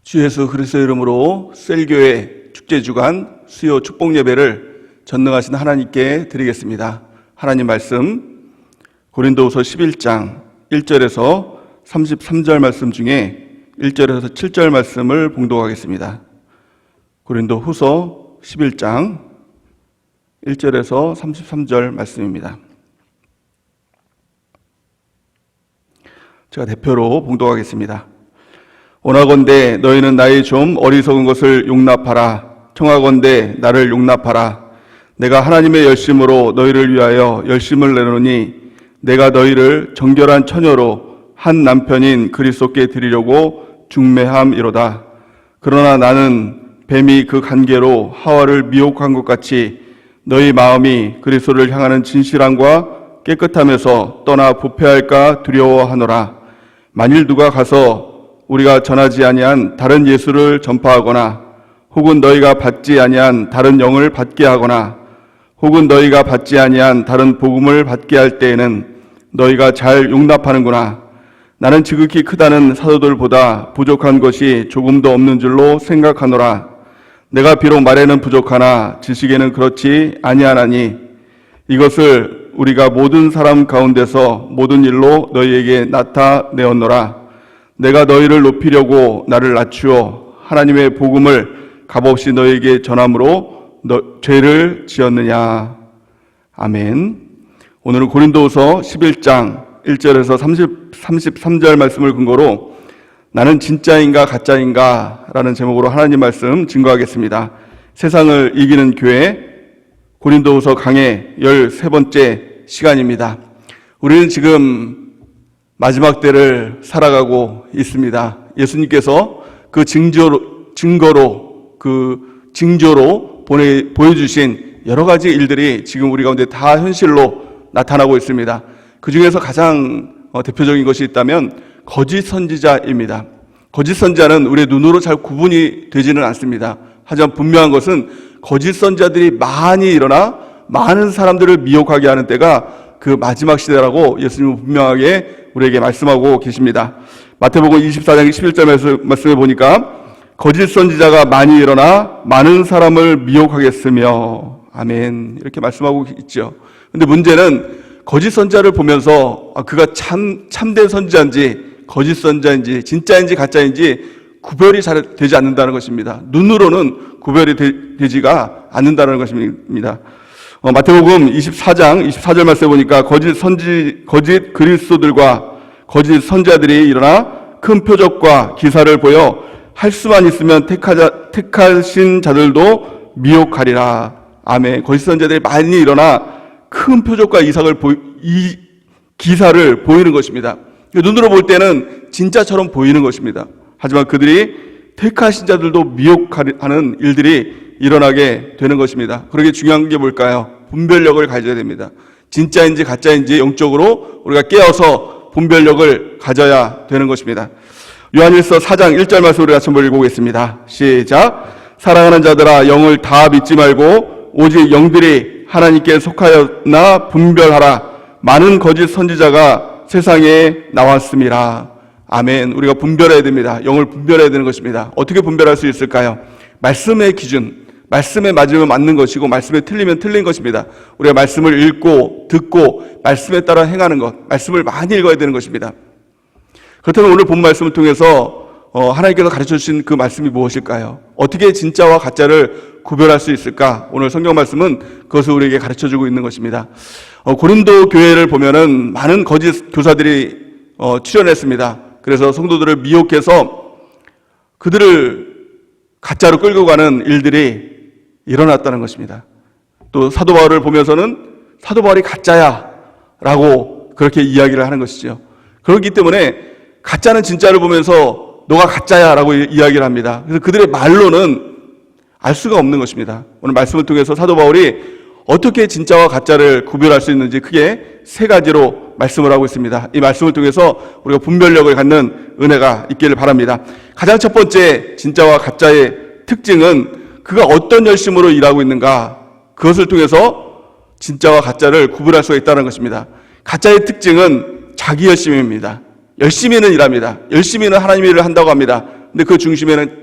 주 예수 그리스도의 이름으로 셀교회 축제주간 수요 축복 예배를 전능하신 하나님께 드리겠습니다. 하나님 말씀 고린도후서 11장 1절에서 33절 말씀 중에 1절에서 7절 말씀을 봉독하겠습니다. 고린도후서 11장 1절에서 33절 말씀입니다. 제가 대표로 봉독하겠습니다. 원하건대 너희는 나의 좀 어리석은 것을 용납하라. 청하건대 나를 용납하라. 내가 하나님의 열심으로 너희를 위하여 열심을 내노니 내가 너희를 정결한 처녀로 한 남편인 그리스도께 드리려고 중매함이로다. 그러나 나는 뱀이 그 간계로 하와를 미혹한 것 같이 너희 마음이 그리스도를 향하는 진실함과 깨끗함에서 떠나 부패할까 두려워하노라. 만일 누가 가서 우리가 전하지 아니한 다른 예수를 전파하거나 혹은 너희가 받지 아니한 다른 영을 받게 하거나 혹은 너희가 받지 아니한 다른 복음을 받게 할 때에는 너희가 잘 용납하는구나. 나는 지극히 크다는 사도들보다 부족한 것이 조금도 없는 줄로 생각하노라. 내가 비록 말에는 부족하나 지식에는 그렇지 아니하나니 이것을 우리가 모든 사람 가운데서 모든 일로 너희에게 나타내었노라. 내가 너희를 높이려고 나를 낮추어 하나님의 복음을 값없이 너희에게 전함으로 죄를 지었느냐. 아멘. 오늘은 고린도후서 11장 1절에서 33절 말씀을 근거로 나는 진짜인가 가짜인가 라는 제목으로 하나님 말씀 증거하겠습니다. 세상을 이기는 교회 고린도후서 강해 13번째 시간입니다. 우리는 지금 마지막 때를 살아가고 있습니다. 예수님께서 그 징조로 보여주신 여러 가지 일들이 지금 우리 가운데 다 현실로 나타나고 있습니다. 그 중에서 가장 대표적인 것이 있다면 거짓 선지자입니다. 거짓 선지자는 우리의 눈으로 잘 구분이 되지는 않습니다. 하지만 분명한 것은 거짓 선지자들이 많이 일어나 많은 사람들을 미혹하게 하는 때가 그 마지막 시대라고 예수님은 분명하게 우리에게 말씀하고 계십니다. 마태복음 24장 11절 말씀에 보니까 거짓 선지자가 많이 일어나 많은 사람을 미혹하겠으며 아멘 이렇게 말씀하고 있죠. 그런데 문제는 거짓 선지자를 보면서 그가 참된 선지자인지 거짓 선지자인지 진짜인지 가짜인지 구별이 잘 되지 않는다는 것입니다. 눈으로는 구별이 되지가 않는다는 것입니다. 마태복음 24장 24절 말씀에 보니까 거짓 그리스도들과 거짓 선지자들이 일어나 큰 표적과 기사를 보여 할 수만 있으면 택하신 자들도 미혹하리라. 아멘. 거짓 선지자들이 많이 일어나 큰 표적과 기사를 보이는 것입니다. 눈으로 볼 때는 진짜처럼 보이는 것입니다. 하지만 그들이 택하신 자들도 미혹하는 일들이 일어나게 되는 것입니다. 그러게 중요한 게 뭘까요? 분별력을 가져야 됩니다. 진짜인지 가짜인지 영적으로 우리가 깨어서 분별력을 가져야 되는 것입니다. 요한일서 4장 1절 말씀 우리 같이 한번 읽어보겠습니다. 시작. 사랑하는 자들아 영을 다 믿지 말고 오직 영들이 하나님께 속하였나 분별하라. 많은 거짓 선지자가 세상에 나왔습니다. 아멘. 우리가 분별해야 됩니다. 영을 분별해야 되는 것입니다. 어떻게 분별할 수 있을까요? 말씀의 기준, 말씀에 맞으면 맞는 것이고 말씀에 틀리면 틀린 것입니다. 우리가 말씀을 읽고 듣고 말씀에 따라 행하는 것, 말씀을 많이 읽어야 되는 것입니다. 그렇다면 오늘 본 말씀을 통해서 하나님께서 가르쳐 주신 그 말씀이 무엇일까요? 어떻게 진짜와 가짜를 구별할 수 있을까? 오늘 성경 말씀은 그것을 우리에게 가르쳐 주고 있는 것입니다. 고린도 교회를 보면은 많은 거짓 교사들이 출현했습니다. 그래서 성도들을 미혹해서 그들을 가짜로 끌고 가는 일들이 일어났다는 것입니다. 또 사도 바울을 보면서는 사도 바울이 가짜야 라고 그렇게 이야기를 하는 것이죠. 그렇기 때문에 가짜는 진짜를 보면서 너가 가짜야 라고 이야기를 합니다. 그래서 그들의 말로는 알 수가 없는 것입니다. 오늘 말씀을 통해서 사도 바울이 어떻게 진짜와 가짜를 구별할 수 있는지 크게 세 가지로 말씀을 하고 있습니다. 이 말씀을 통해서 우리가 분별력을 갖는 은혜가 있기를 바랍니다. 가장 첫 번째 진짜와 가짜의 특징은 그가 어떤 열심으로 일하고 있는가, 그것을 통해서 진짜와 가짜를 구분할 수가 있다는 것입니다. 가짜의 특징은 자기 열심입니다. 열심히는 일합니다. 열심히는 하나님의 일을 한다고 합니다. 근데 그 중심에는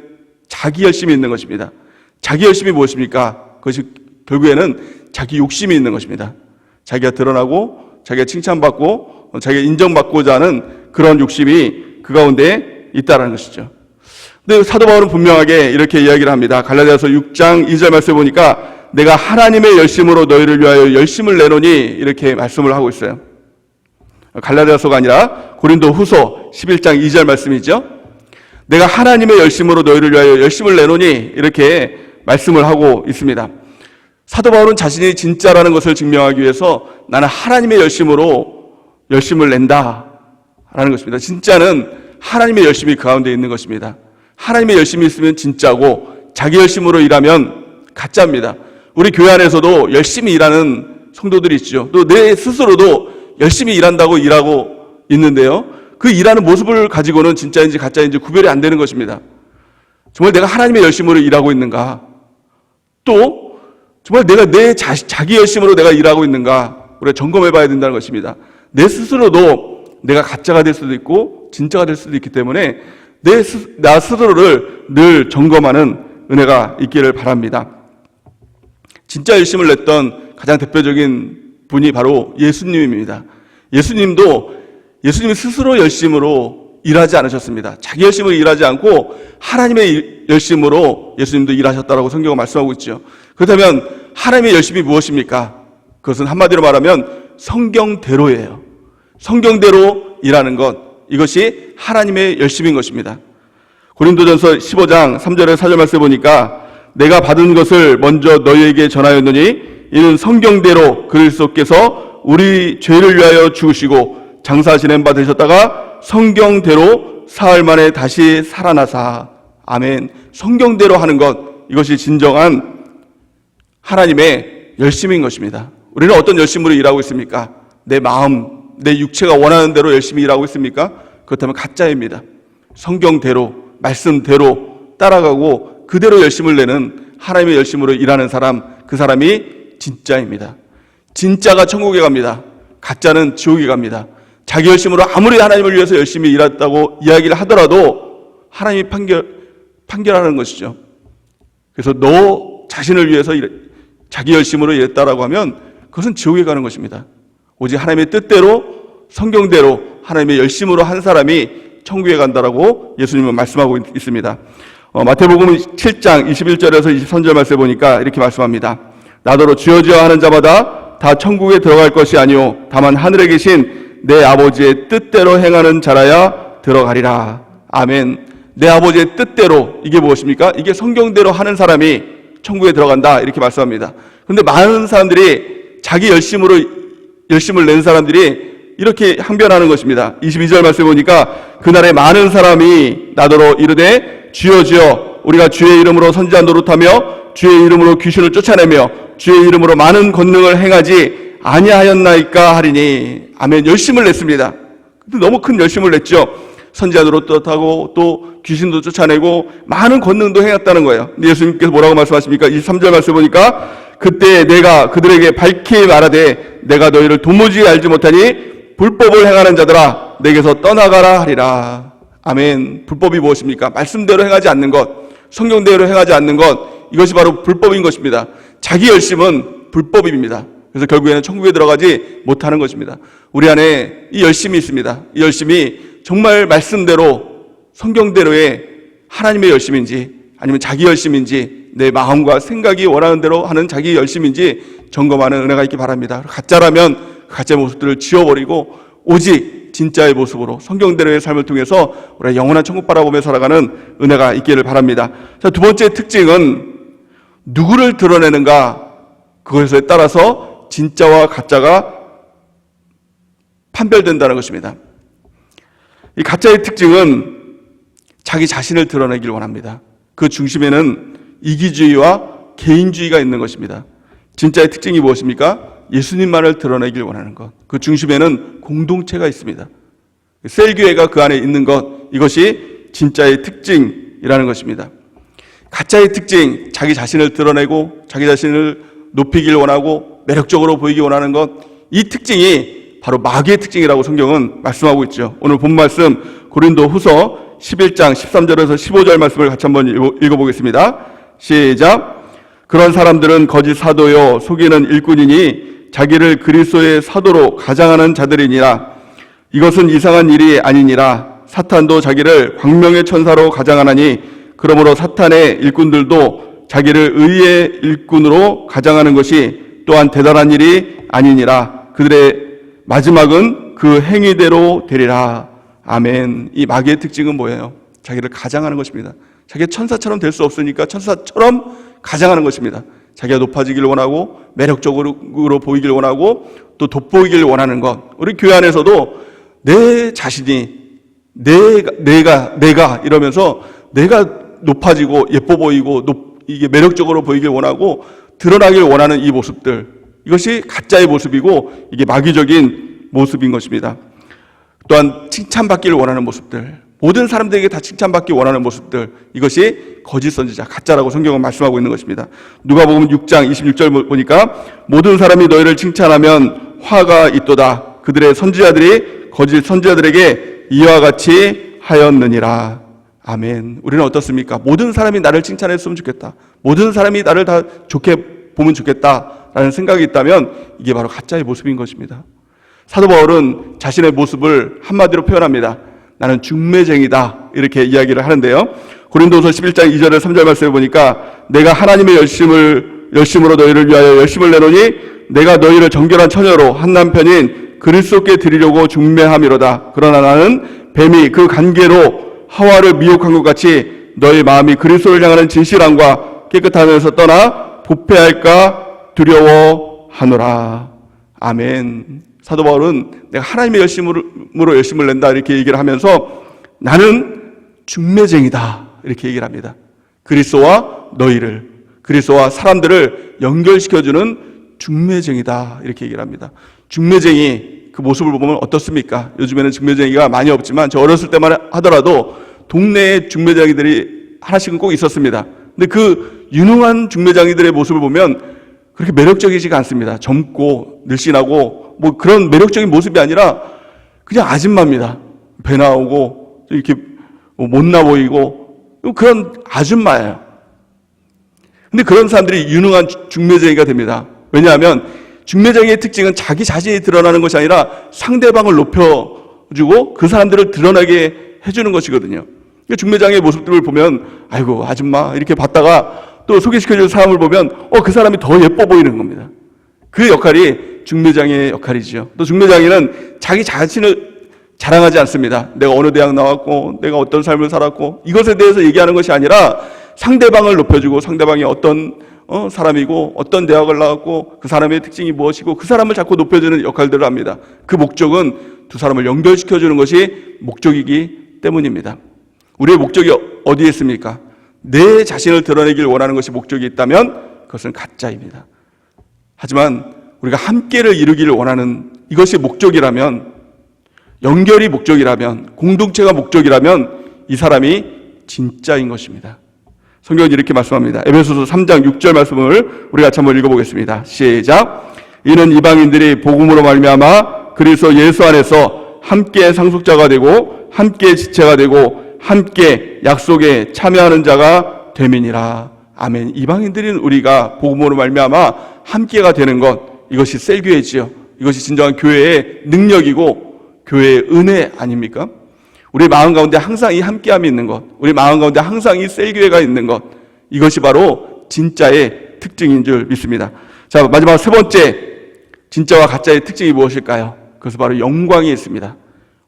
자기 열심이 있는 것입니다. 자기 열심이 무엇입니까? 그것이 결국에는 자기 욕심이 있는 것입니다. 자기가 드러나고 자기가 칭찬받고 자기가 인정받고자 하는 그런 욕심이 그 가운데 있다는 것이죠. 근데 사도 바울은 분명하게 이렇게 이야기를 합니다. 갈라디아서 6장 2절 말씀에 보니까 내가 하나님의 열심으로 너희를 위하여 열심을 내노니 이렇게 말씀을 하고 있어요. 갈라디아서가 아니라 고린도 후서 11장 2절 말씀이죠. 내가 하나님의 열심으로 너희를 위하여 열심을 내노니 이렇게 말씀을 하고 있습니다. 사도 바울은 자신이 진짜라는 것을 증명하기 위해서 나는 하나님의 열심으로 열심을 낸다라는 것입니다. 진짜는 하나님의 열심이 그 가운데 있는 것입니다. 하나님의 열심이 있으면 진짜고 자기 열심으로 일하면 가짜입니다. 우리 교회 안에서도 열심히 일하는 성도들이 있죠. 또 내 스스로도 열심히 일한다고 일하고 있는데요. 그 일하는 모습을 가지고는 진짜인지 가짜인지 구별이 안 되는 것입니다. 정말 내가 하나님의 열심으로 일하고 있는가? 또 정말 내가 자기 열심으로 내가 일하고 있는가? 우리가 점검해 봐야 된다는 것입니다. 내 스스로도 내가 가짜가 될 수도 있고 진짜가 될 수도 있기 때문에 나 스스로를 늘 점검하는 은혜가 있기를 바랍니다. 진짜 열심을 냈던 가장 대표적인 분이 바로 예수님입니다. 예수님이 스스로 열심으로 일하지 않으셨습니다. 자기 열심으로 일하지 않고 하나님의 열심으로 예수님도 일하셨다라고 성경은 말씀하고 있죠. 그렇다면 하나님의 열심이 무엇입니까? 그것은 한마디로 말하면 성경대로예요. 성경대로 일하는 것, 이것이 하나님의 열심인 것입니다. 고린도전서 15장 3절에 4절 말씀에 보니까 내가 받은 것을 먼저 너희에게 전하였느니 이는 성경대로 그리스도께서 우리 죄를 위하여 죽으시고 장사 지낸 바 되셨다가 성경대로 사흘 만에 다시 살아나사. 아멘. 성경대로 하는 것, 이것이 진정한 하나님의 열심인 것입니다. 우리는 어떤 열심으로 일하고 있습니까? 내 마음, 내 육체가 원하는 대로 열심히 일하고 있습니까? 그렇다면 가짜입니다. 성경대로, 말씀대로 따라가고 그대로 열심을 내는 하나님의 열심으로 일하는 사람, 그 사람이 진짜입니다. 진짜가 천국에 갑니다. 가짜는 지옥에 갑니다. 자기 열심으로 아무리 하나님을 위해서 열심히 일했다고 이야기를 하더라도 하나님이 판결하는 것이죠. 그래서 너 자신을 위해서 자기 열심으로 일했다라고 하면 그것은 지옥에 가는 것입니다. 오직 하나님의 뜻대로 성경대로 하나님의 열심으로 한 사람이 천국에 간다라고 예수님은 말씀하고 있습니다. 마태복음 7장 21절에서 23절 말씀에 보니까 이렇게 말씀합니다. 나더러 주여 주여 하는 자마다 다 천국에 들어갈 것이 아니오 다만 하늘에 계신 내 아버지의 뜻대로 행하는 자라야 들어가리라. 아멘. 내 아버지의 뜻대로, 이게 무엇입니까? 이게 성경대로 하는 사람이 천국에 들어간다, 이렇게 말씀합니다. 그런데 많은 사람들이 자기 열심으로 열심을 낸 사람들이 이렇게 항변하는 것입니다. 22절 말씀해 보니까 그날에 많은 사람이 나더러 이르되 주여 주여 우리가 주의 이름으로 선지자 노릇하며 주의 이름으로 귀신을 쫓아내며 주의 이름으로 많은 권능을 행하지 아니하였나이까 하리니. 아멘. 열심을 냈습니다. 근데 너무 큰 열심을 냈죠. 선지자 노릇하고 또 귀신도 쫓아내고 많은 권능도 행했다는 거예요. 근데 예수님께서 뭐라고 말씀하십니까? 23절 말씀 보니까 그때 내가 그들에게 밝히 말하되 내가 너희를 도무지 알지 못하니 불법을 행하는 자들아 내게서 떠나가라 하리라. 아멘. 불법이 무엇입니까? 말씀대로 행하지 않는 것, 성경대로 행하지 않는 것, 이것이 바로 불법인 것입니다. 자기 열심은 불법입니다. 그래서 결국에는 천국에 들어가지 못하는 것입니다. 우리 안에 이 열심이 있습니다. 이 열심이 정말 말씀대로 성경대로의 하나님의 열심인지 아니면 자기 열심인지 내 마음과 생각이 원하는 대로 하는 자기 열심인지 점검하는 은혜가 있기 바랍니다. 가짜라면 가짜 모습들을 지워버리고 오직 진짜의 모습으로 성경대로의 삶을 통해서 우리가 영원한 천국 바라보며 살아가는 은혜가 있기를 바랍니다. 자, 두 번째 특징은 누구를 드러내는가, 그것에 따라서 진짜와 가짜가 판별된다는 것입니다. 이 가짜의 특징은 자기 자신을 드러내기를 원합니다. 그 중심에는 이기주의와 개인주의가 있는 것입니다. 진짜의 특징이 무엇입니까? 예수님만을 드러내길 원하는 것. 그 중심에는 공동체가 있습니다. 셀교회가 그 안에 있는 것, 이것이 진짜의 특징이라는 것입니다. 가짜의 특징, 자기 자신을 드러내고 자기 자신을 높이길 원하고 매력적으로 보이기 원하는 것, 이 특징이 바로 마귀의 특징이라고 성경은 말씀하고 있죠. 오늘 본 말씀 고린도 후서 11장 13절에서 15절 말씀을 같이 한번 읽어보겠습니다. 시작. 그런 사람들은 거짓 사도요 속이는 일꾼이니 자기를 그리스도의 사도로 가장하는 자들이니라. 이것은 이상한 일이 아니니라. 사탄도 자기를 광명의 천사로 가장하나니 그러므로 사탄의 일꾼들도 자기를 의의 일꾼으로 가장하는 것이 또한 대단한 일이 아니니라. 그들의 마지막은 그 행위대로 되리라. 아멘. 이 마귀의 특징은 뭐예요? 자기를 가장하는 것입니다. 자기가 천사처럼 될 수 없으니까 천사처럼 가장하는 것입니다. 자기가 높아지기를 원하고 매력적으로 보이길 원하고 또 돋보이길 원하는 것. 우리 교회 안에서도 내 자신이 내가 이러면서 내가 높아지고 예뻐 보이고 이게 매력적으로 보이길 원하고 드러나길 원하는 이 모습들, 이것이 가짜의 모습이고 이게 마귀적인 모습인 것입니다. 또한 칭찬받기를 원하는 모습들, 모든 사람들에게 다 칭찬받기 원하는 모습들, 이것이 거짓 선지자, 가짜라고 성경은 말씀하고 있는 것입니다. 누가복음 6장 26절 보니까 모든 사람이 너희를 칭찬하면 화가 있도다. 그들의 선지자들이 거짓 선지자들에게 이와 같이 하였느니라. 아멘. 우리는 어떻습니까? 모든 사람이 나를 칭찬했으면 좋겠다. 모든 사람이 나를 다 좋게 보면 좋겠다라는 생각이 있다면 이게 바로 가짜의 모습인 것입니다. 사도 바울은 자신의 모습을 한마디로 표현합니다. 나는 중매쟁이다, 이렇게 이야기를 하는데요. 고린도서 11장 2절에 3절 말씀을 보니까 내가 하나님의 열심으로 너희를 위하여 열심을 내노니 내가 너희를 정결한 처녀로 한 남편인 그리스도께 드리려고 중매함이로다. 그러나 나는 뱀이 그 관계로 하와를 미혹한 것 같이 너희 마음이 그리스도를 향하는 진실함과 깨끗함에서 떠나 부패할까 두려워하노라. 아멘. 사도 바울은 내가 하나님의 열심으로 열심을 낸다, 이렇게 얘기를 하면서 나는 중매쟁이다, 이렇게 얘기를 합니다. 그리스도와 너희를, 그리스도와 사람들을 연결시켜주는 중매쟁이다, 이렇게 얘기를 합니다. 중매쟁이 그 모습을 보면 어떻습니까? 요즘에는 중매쟁이가 많이 없지만 저 어렸을 때만 하더라도 동네에 중매쟁이들이 하나씩은 꼭 있었습니다. 근데 그 유능한 중매쟁이들의 모습을 보면 그렇게 매력적이지가 않습니다. 젊고 늘씬하고 뭐 그런 매력적인 모습이 아니라 그냥 아줌마입니다. 배 나오고 이렇게 못나 보이고 그런 아줌마예요. 근데 그런 사람들이 유능한 중매쟁이가 됩니다. 왜냐하면 중매쟁이의 특징은 자기 자신이 드러나는 것이 아니라 상대방을 높여주고 그 사람들을 드러나게 해주는 것이거든요. 중매쟁이의 모습들을 보면 아이고 아줌마 이렇게 봤다가 또 소개시켜주는 사람을 보면 그 사람이 더 예뻐 보이는 겁니다. 그 역할이 중매장이의 역할이지요. 또 중매장이는 자기 자신을 자랑하지 않습니다. 내가 어느 대학 나왔고 내가 어떤 삶을 살았고 이것에 대해서 얘기하는 것이 아니라 상대방을 높여주고 상대방이 어떤 사람이고 어떤 대학을 나왔고 그 사람의 특징이 무엇이고 그 사람을 자꾸 높여주는 역할들을 합니다. 그 목적은 두 사람을 연결시켜주는 것이 목적이기 때문입니다. 우리의 목적이 어디에 있습니까? 내 자신을 드러내길 원하는 것이 목적이 있다면 그것은 가짜입니다. 하지만 우리가 함께를 이루기를 원하는 이것이 목적이라면, 연결이 목적이라면, 공동체가 목적이라면 이 사람이 진짜인 것입니다. 성경은 이렇게 말씀합니다. 에베소서 3장 6절 말씀을 우리 같이 한번 읽어보겠습니다. 시작. 이는 이방인들이 복음으로 말미암아 그리스도 예수 안에서 함께 상속자가 되고 함께 지체가 되고 함께 약속에 참여하는 자가 됨이니라. 아멘. 이방인들인 우리가 복음으로 말미암아 함께가 되는 것, 이것이 셀교회지요. 이것이 진정한 교회의 능력이고 교회의 은혜 아닙니까? 우리 마음 가운데 항상 이 함께함이 있는 것, 우리 마음 가운데 항상 이 셀교회가 있는 것, 이것이 바로 진짜의 특징인 줄 믿습니다. 자, 마지막 세 번째, 진짜와 가짜의 특징이 무엇일까요? 그것은 바로 영광이 있습니다.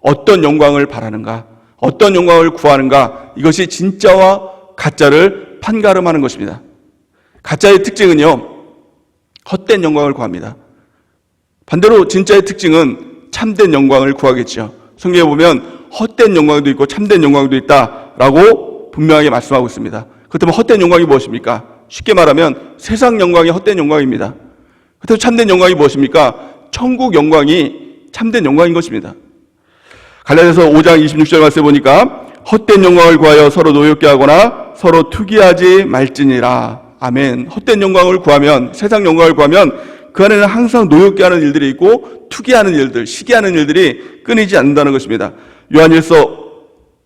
어떤 영광을 바라는가, 어떤 영광을 구하는가, 이것이 진짜와 가짜를 판가름하는 것입니다. 가짜의 특징은요, 헛된 영광을 구합니다. 반대로 진짜의 특징은 참된 영광을 구하겠죠. 성경에 보면 헛된 영광도 있고 참된 영광도 있다라고 분명하게 말씀하고 있습니다. 그렇다면 헛된 영광이 무엇입니까? 쉽게 말하면 세상 영광이 헛된 영광입니다. 그렇다면 참된 영광이 무엇입니까? 천국 영광이 참된 영광인 것입니다. 갈라디아서 5장 26절 말씀에 보니까 헛된 영광을 구하여 서로 노엽게 하거나 서로 투기하지 말지니라. 아멘. 헛된 영광을 구하면, 세상 영광을 구하면 그 안에는 항상 노엽게 하는 일들이 있고 투기하는 일들, 시기하는 일들이 끊이지 않는다는 것입니다. 요한일서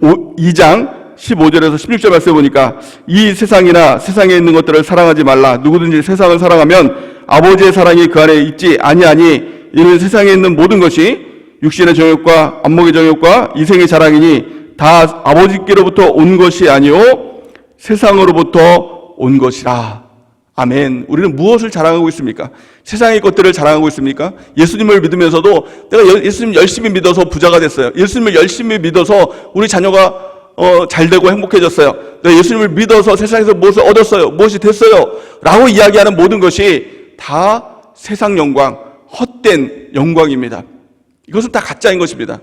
2장 15절에서 16절 말씀해 보니까 이 세상이나 세상에 있는 것들을 사랑하지 말라. 누구든지 세상을 사랑하면 아버지의 사랑이 그 안에 있지 아니하니 이는 세상에 있는 모든 것이 육신의 정욕과 안목의 정욕과 이생의 자랑이니 다 아버지께로부터 온 것이 아니요 세상으로부터 온 것이라. 아멘. 우리는 무엇을 자랑하고 있습니까? 세상의 것들을 자랑하고 있습니까? 예수님을 믿으면서도 내가 예수님 열심히 믿어서 부자가 됐어요. 예수님을 열심히 믿어서 우리 자녀가 잘 되고 행복해졌어요. 내가 예수님을 믿어서 세상에서 무엇을 얻었어요. 무엇이 됐어요. 라고 이야기하는 모든 것이 다 세상 영광, 헛된 영광입니다. 이것은 다 가짜인 것입니다.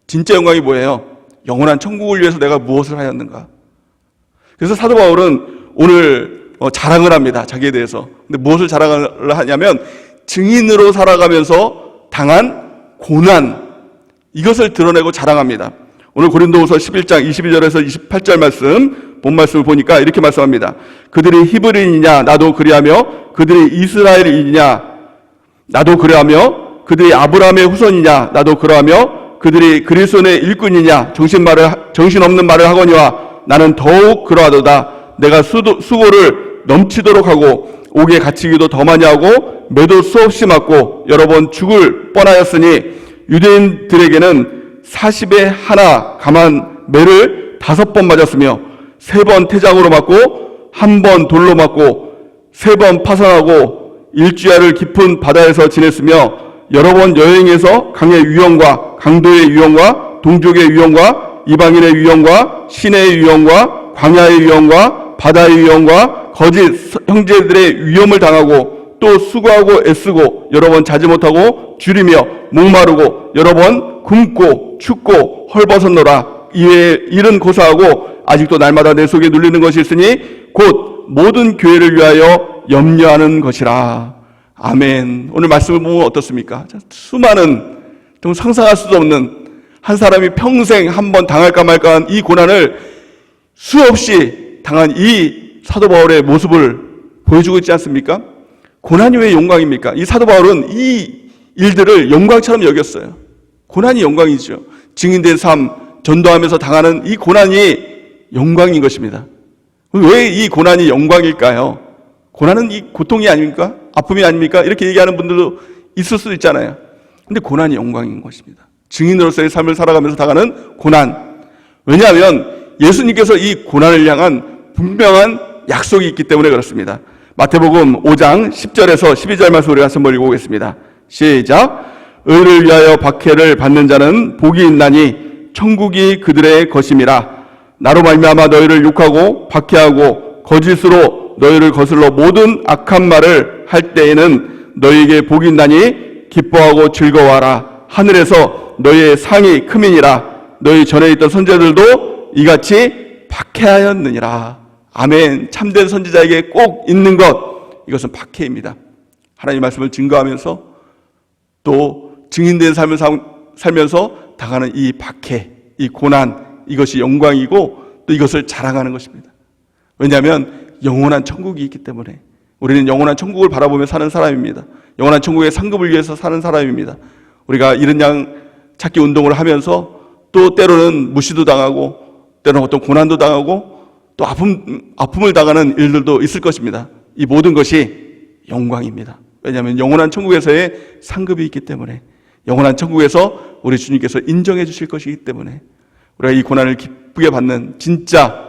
진짜 영광이 뭐예요? 영원한 천국을 위해서 내가 무엇을 하였는가? 그래서 사도 바울은 오늘 자랑을 합니다. 자기에 대해서. 근데 무엇을 자랑을 하냐면 증인으로 살아가면서 당한 고난, 이것을 드러내고 자랑합니다. 오늘 고린도후서 11장 22절에서 28절 말씀, 본 말씀을 보니까 이렇게 말씀합니다. 그들이 히브리인이냐 나도 그리하며 그들이 이스라엘인이냐 나도 그리하며 그들이 아브라함의 후손이냐 나도 그러하며 그들이 그리스도의 일꾼이냐 정신없는 말을 하거니와 나는 더욱 그러하도다. 내가 수고를 넘치도록 하고 옥에 갇히기도 더 많이 하고 매도 수없이 맞고 여러 번 죽을 뻔하였으니 유대인들에게는 40에 하나 감한 매를 5번 맞았으며 3번 태장으로 맞고 1번 돌로 맞고 3번 파선하고 일주야를 깊은 바다에서 지냈으며 여러 번 여행해서 강의 위험과 강도의 위험과 동족의 위험과 이방인의 위험과 시내의 위험과 광야의 위험과 바다의 위험과 거짓 형제들의 위험을 당하고 또 수고하고 애쓰고 여러 번 자지 못하고 줄이며 목마르고 여러 번 굶고 춥고 헐벗었노라. 이외에 일은 고사하고 아직도 날마다 내 속에 눌리는 것이 있으니 곧 모든 교회를 위하여 염려하는 것이라. 아멘. 오늘 말씀을 보면 어떻습니까? 수많은 좀 상상할 수도 없는 한 사람이 평생 한번 당할까 말까 한 이 고난을 수없이 당한 이 사도 바울의 모습을 보여주고 있지 않습니까? 고난이 왜 영광입니까? 이 사도 바울은 이 일들을 영광처럼 여겼어요. 고난이 영광이죠. 증인된 삶, 전도하면서 당하는 이 고난이 영광인 것입니다. 왜 이 고난이 영광일까요? 고난은 이 고통이 아닙니까? 아픔이 아닙니까? 이렇게 얘기하는 분들도 있을 수도 있잖아요. 근데 고난이 영광인 것입니다. 증인으로서의 삶을 살아가면서 당하는 고난. 왜냐하면 예수님께서 이 고난을 향한 분명한 약속이 있기 때문에 그렇습니다. 마태복음 5장 10절에서 12절 말씀 우리가 한번 읽고 오겠습니다. 시작. 의를 위하여 박해를 받는 자는 복이 있나니 천국이 그들의 것임이라. 나로 말미암아 너희를 욕하고 박해하고 거짓으로 너희를 거슬러 모든 악한 말을 할 때에는 너희에게 복이 있나니 기뻐하고 즐거워하라. 하늘에서 너희의 상이 크민이라. 너희 전에 있던 선지자들도 이같이 박해하였느니라. 아멘. 참된 선지자에게 꼭 있는 것, 이것은 박해입니다. 하나님의 말씀을 증거하면서 또 증인된 삶을 살면서 당하는 이 박해, 이 고난, 이것이 영광이고 또 이것을 자랑하는 것입니다. 왜냐하면 영원한 천국이 있기 때문에 우리는 영원한 천국을 바라보며 사는 사람입니다. 영원한 천국의 상급을 위해서 사는 사람입니다. 우리가 이른 양 찾기 운동을 하면서 또 때로는 무시도 당하고 때로는 어떤 고난도 당하고 또 아픔을 당하는 일들도 있을 것입니다. 이 모든 것이 영광입니다. 왜냐하면 영원한 천국에서의 상급이 있기 때문에, 영원한 천국에서 우리 주님께서 인정해 주실 것이기 때문에 우리가 이 고난을 기쁘게 받는 진짜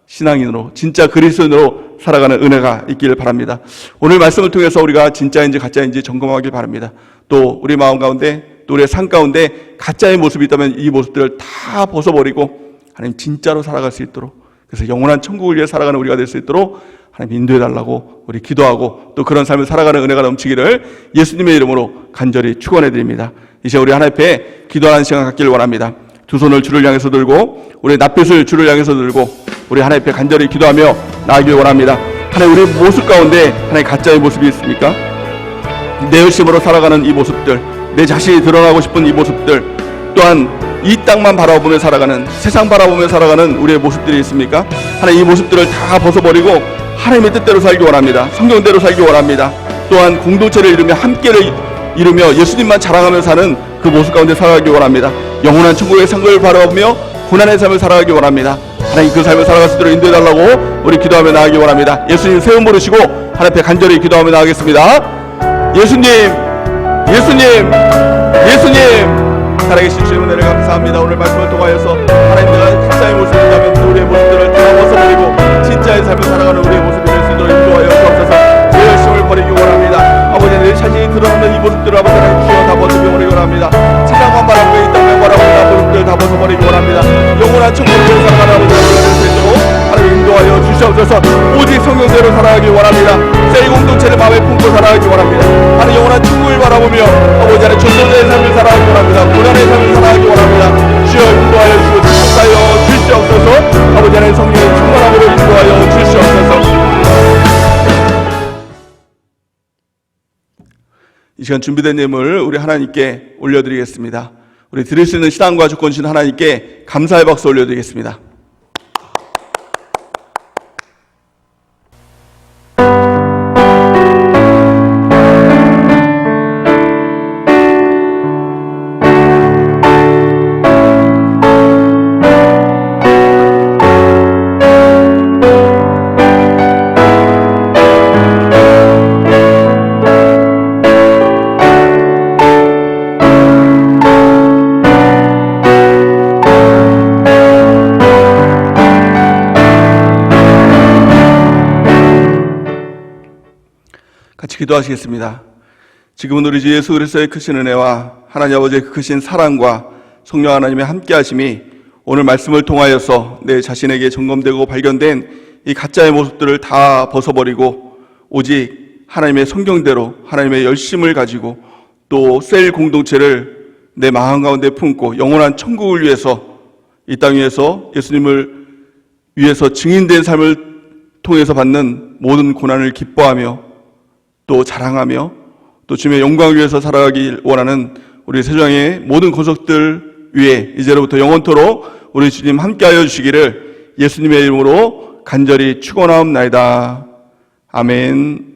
신앙인으로, 진짜 그리스도인으로 살아가는 은혜가 있기를 바랍니다. 오늘 말씀을 통해서 우리가 진짜인지 가짜인지 점검하길 바랍니다. 또 우리 마음 가운데, 또 우리의 삶 가운데 가짜의 모습이 있다면 이 모습들을 다 벗어버리고 하나님 진짜로 살아갈 수 있도록, 그래서 영원한 천국을 위해 살아가는 우리가 될 수 있도록 하나님 인도해달라고 우리 기도하고 또 그런 삶을 살아가는 은혜가 넘치기를 예수님의 이름으로 간절히 축원해드립니다. 이제 우리 하나님 앞에 기도하는 시간 갖기를 원합니다. 두 손을 주를 향해서 들고 우리 낯빛을 주를 향해서 들고 우리 하나님 앞에 간절히 기도하며 나아가길 원합니다. 하나님, 우리 모습 가운데 하나님 가짜의 모습이 있습니까? 내 열심으로 살아가는 이 모습들, 내 자신이 드러나고 싶은 이 모습들, 또한 이 땅만 바라보며 살아가는, 세상 바라보며 살아가는 우리의 모습들이 있습니까? 하나님, 이 모습들을 다 벗어버리고 하나님의 뜻대로 살기 원합니다. 성경대로 살기 원합니다. 또한 공동체를 이루며 함께를 이루며 예수님만 자랑하며 사는 그 모습 가운데 살아가기 원합니다. 영원한 천국의 상급을 바라보며 고난의 삶을 살아가기 원합니다. 하나님 그 삶을 살아갈 수 있도록 인도해달라고 우리 기도하며 나가기 원합니다. 예수님 세움 부르시고 하나님 앞에 간절히 기도하며 나가겠습니다. 예수님, 예수님, 예수님, 살아계신 주의 은혜를 감사합니다. 오늘 말씀을 통하여서 하나님 내가 가짜의 모습을 인다면 우리의 모습들을 다 벗어버리고 진짜의 삶을 살아가는 우리의 모습이 될 수 있도록 인도하여 주옵소서. 제 열심을 버리기 원합니다. 아버지 내 자신이 드러나는 이 모습들을 아버지 하나님 주여 다 벗어버리기 원합니다. 세상만 바라보고 이 땅만 바라보고 이 모습들을 다 벗어버리기 원합니다. 영원한 천국을 살아가는 아버지 하나님 하나님 인도하여 주시옵소서. 오직 성경대로 살아가기 원합니다. 새 공동체를 마음에 품고 살아가기 원합니다. 하나님 영원한 천국을 바라보며 아버지 하나님 전도자의 삶을 살아가기 원합니다. 고난의 삶을 살아가기 원합니다. 주여 인도하여 주시옵소서. 아버지 하나님 성령의 충만함으로 인도하여 주시옵소서. 이 시간 준비된 예물 우리 하나님께 올려드리겠습니다. 우리 드릴 수 있는 신앙과 조건 주신 하나님께 감사의 박수 올려드리겠습니다. 같이 기도하시겠습니다. 지금은 우리 주 예수 그리스도의 크신 은혜와 하나님 아버지의 크신 사랑과 성령 하나님의 함께하심이 오늘 말씀을 통하여서 내 자신에게 점검되고 발견된 이 가짜의 모습들을 다 벗어버리고 오직 하나님의 성경대로 하나님의 열심을 가지고 또 셀 공동체를 내 마음 가운데 품고 영원한 천국을 위해서 이 땅 위에서 예수님을 위해서 증인된 삶을 통해서 받는 모든 고난을 기뻐하며 또 자랑하며 또 주님의 영광을 위해서 살아가길 원하는 우리 세상의 모든 권속들 위에 이제로부터 영원토록 우리 주님 함께하여 주시기를 예수님의 이름으로 간절히 축원하옵나이다. 아멘.